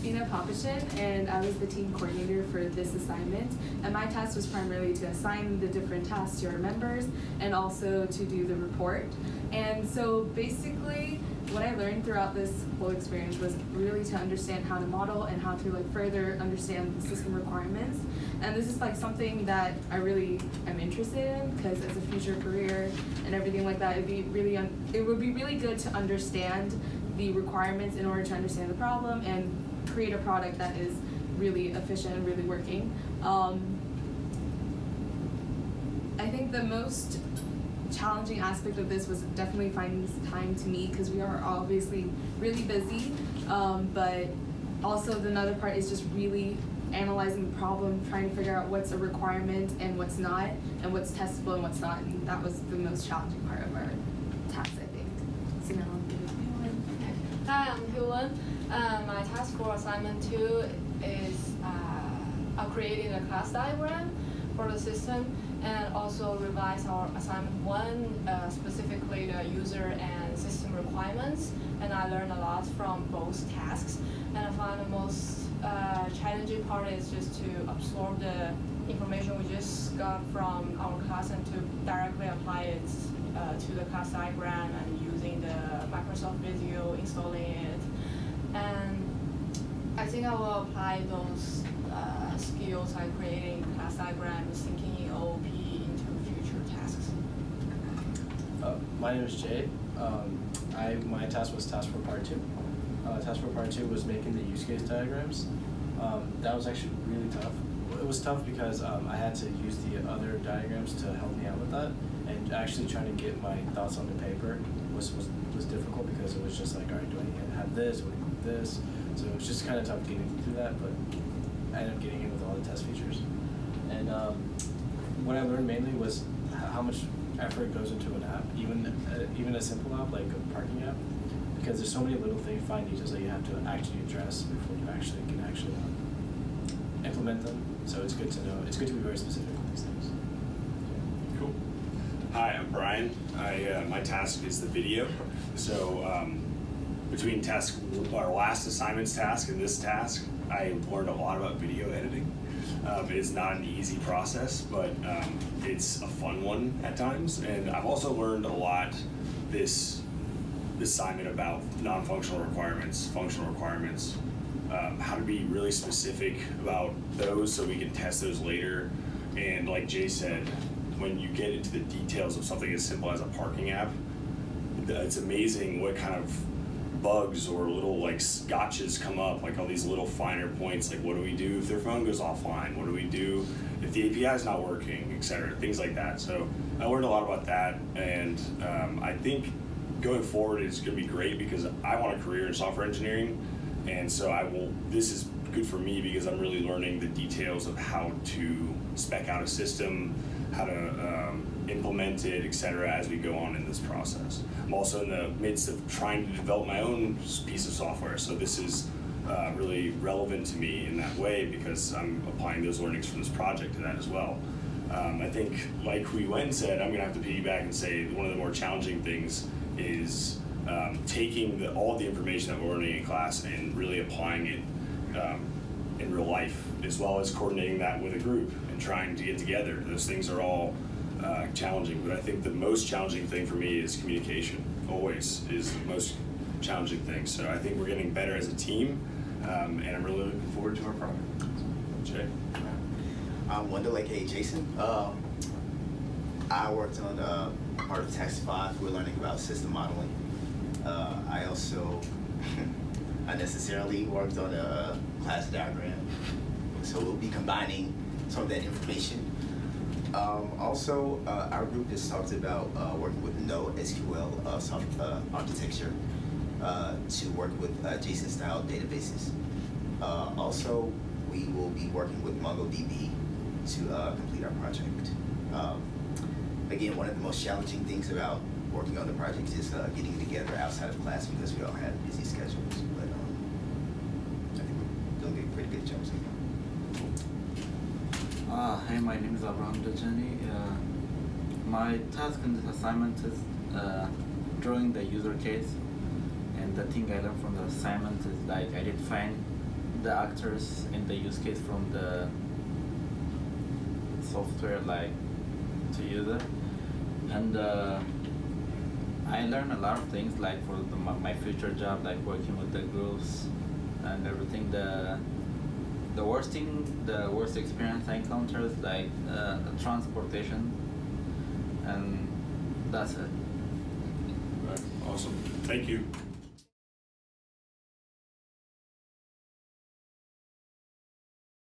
Ina Papachin, and I was the team coordinator for this assignment. And my task was primarily to assign the different tasks to our members and also to do the report. And so basically, what I learned throughout this whole experience was really to understand how to model and how to further understand the system requirements. And this is something that I really am interested in, because as a future career and everything like that, it would be really good to understand the requirements in order to understand the problem and create a product that is really efficient and really working. I think the most challenging aspect of this was definitely finding time to meet, because we are obviously really busy, but also another part is just really analyzing the problem, trying to figure out what's a requirement and what's not, and what's testable and what's not, and that was the most challenging part of our task, I think. So now I'll give it to Helen. Hi, I'm Helen. My task for assignment 2 is creating a class diagram for the system, and also revise our assignment 1, specifically the user and system requirements. And I learned a lot from both tasks. And I find the most challenging part is just to absorb the information we just got from our class and to directly apply it to the class diagram and using the Microsoft Visio, installing it. And I think I will apply those skills like creating class diagrams, thinking in OOP into future tasks. My name is Jay. My task was task for part 2. Task for part 2 was making the use case diagrams. That was actually really tough. It was tough because I had to use the other diagrams to help me out with that, and actually trying to get my thoughts on the paper was difficult, because it was just all right, do I need to have this, what do I need this? So it was just kind of tough getting through that, but I ended up getting in with all the test features. And what I learned mainly was how much effort goes into an app, even a simple app like a parking app, because there's so many little fine details that you have to actually address before you can actually implement them. So it's good to know. It's good to be very specific on these things. Cool. Hi, I'm Brian. My task is the video. So between our last assignments task and this task, I learned a lot about video editing. It's not an easy process, but it's a fun one at times. And I've also learned a lot this assignment about non-functional requirements, functional requirements, how to be really specific about those so we can test those later. And like Jay said, when you get into the details of something as simple as a parking app, it's amazing what kind of bugs or little gotchas come up, all these little finer points, what do we do if their phone goes offline? What do we do if the API is not working, etc., things like that. So I learned a lot about that, and I think going forward it's going to be great because I want a career in software engineering, and so this is good for me because I'm really learning the details of how to spec out a system, how to implement it, etc., as we go on in this process. I'm also in the midst of trying to develop my own piece of software, so this is really relevant to me in that way because I'm applying those learnings from this project to that as well. I think, like Hui Wen said, I'm going to have to piggyback and say one of the more challenging things is taking all the information that we're learning in class and really applying it in real life, as well as coordinating that with a group and trying to get together. Those things are all challenging, but I think the most challenging thing for me is communication. Always is the most challenging thing. So I think we're getting better as a team, and I'm really looking forward to our project. Jay? I'm Wendell, aka Jason. I worked on part of Task 5. We're learning about system modeling. I also unnecessarily worked on a class diagram. So we'll be combining some of that information. Also, our group just talked about working with NoSQL architecture to work with JSON-style databases. Also, we will be working with MongoDB to complete our project. Again, one of the most challenging things about working on the project is getting together outside of class because we all have busy schedules. But I think we're doing a pretty good job so far. Hey, my name is Abraham Dajani. My task in this assignment is drawing the user case, and the thing I learned from the assignment is identifying the actors in the use case from the software like to user, and I learned a lot of things like for my future job, like working with the groups and everything. The worst experience I encountered is like transportation, and that's it. Awesome. Thank you.